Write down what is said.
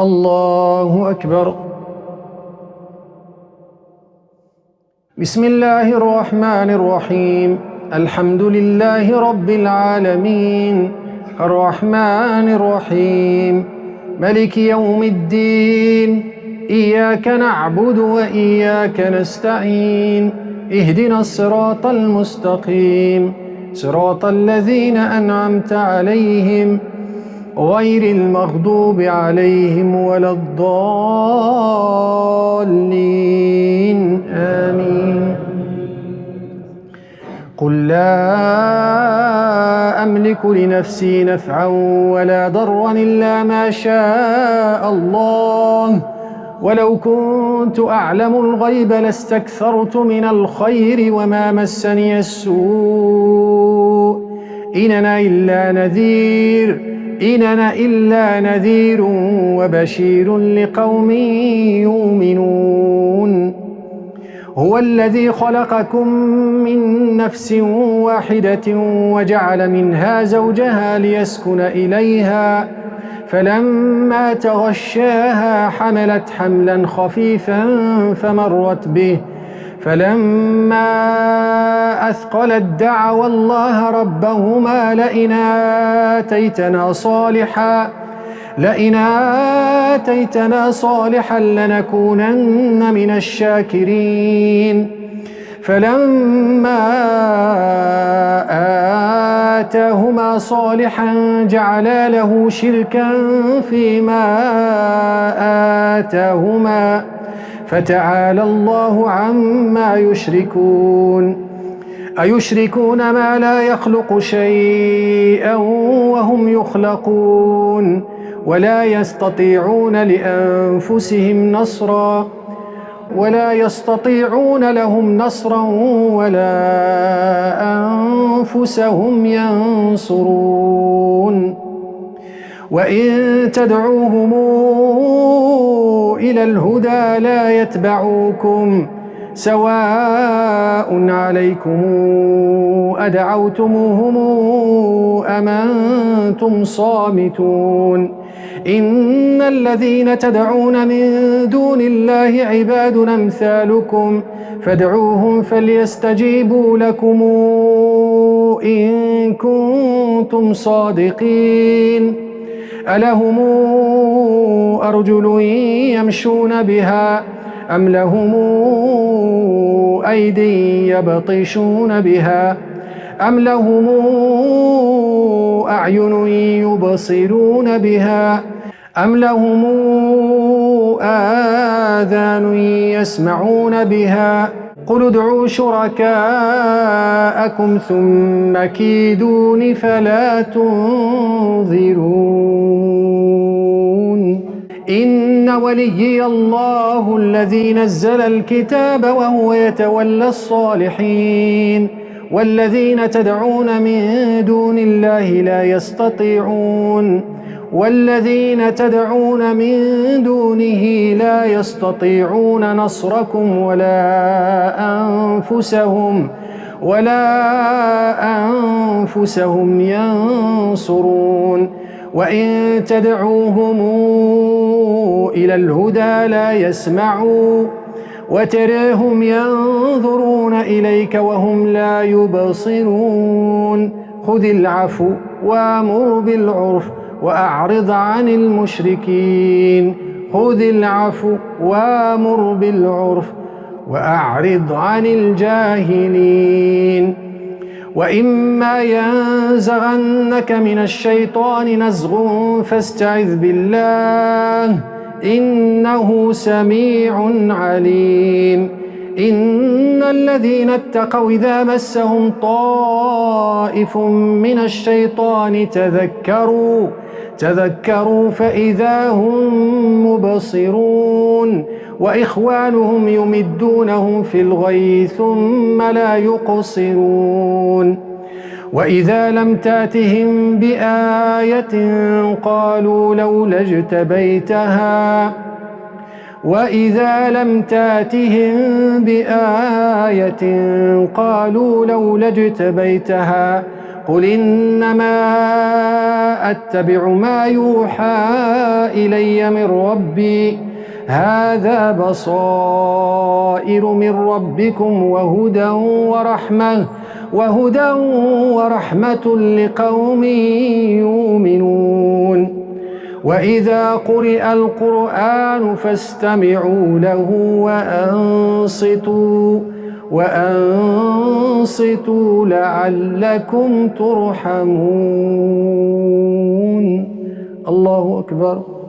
الله أكبر. بسم الله الرحمن الرحيم. الحمد لله رب العالمين، الرحمن الرحيم، ملك يوم الدين. إياك نعبد وإياك نستعين. اهدنا الصراط المستقيم، صراط الذين أنعمت عليهم غير المغضوب عليهم ولا الضالين. آمين. قل لا أملك لنفسي نفعا ولا ضرا إلا ما شاء الله، ولو كنت أعلم الغيب لاستكثرت من الخير وما مسني السوء. إن أنا إلا نذير وبشير لقوم يؤمنون. هو الذي خلقكم من نفس واحدة وجعل منها زوجها ليسكن إليها، فلما تغشاها حملت حملا خفيفا فمرت به، فلما أثقلت دعوا الله ربهما لئن آتيتنا صالحا لنكونن من الشاكرين. فلما آتاهما صالحا جعلا له شركا فيما آتاهما، فتعالى الله عما يشركون. أيشركون ما لا يخلق شيئا وهم يخلقون، ولا يستطيعون لهم نصرا ولا أنفسهم ينصرون. وإن تدعوهم إلى الهدى لا يتبعوكم، سواء عليكم أدعوتموهم أم أنتم صامتون. إن الذين تدعون من دون الله عباد أمثالكم، فادعوهم فليستجيبوا لكم إن كنتم صادقين. ألهم أرجل يمشون بها أم لهم أيدي يبطشون بها أم لهم أعين يبصرون بها أم لهم آذان يسمعون بها؟ قل ادعوا شركاءكم ثم كيدون فلا تنظرون. إن وليي الله الذي نزل الكتاب وهو يتولى الصالحين، والذين تدعون من دون الله لا يستطيعون نصركم ولا أنفسهم ينصرون. وإن تدعوهم إلى الهدى لا يسمعوا، وتراهم ينظرون إليك وهم لا يبصرون. خذ العفو وأمر بالعرف وأعرض عن المشركين. خذ العفو وأمر بالعرف وأعرض عن الجاهلين. وإما ينزغنك من الشيطان نزغ فاستعذ بالله، إنه سميع عليم. إن الذين اتقوا إذا مسهم طائف من الشيطان تذكروا فإذا هم مبصرون، وإخوانهم يمدونهم في الغي ثم لا يقصرون. وإذا لم تأتهم بآية قالوا لولا اجتبيتها قل إنما أتبع ما يوحى إلي من ربي هذا بصائر من ربكم وهدى ورحمة لقوم يؤمنون وإذا قرئ القرآن فاستمعوا له وأنصتوا لعلكم ترحمون. الله أكبر.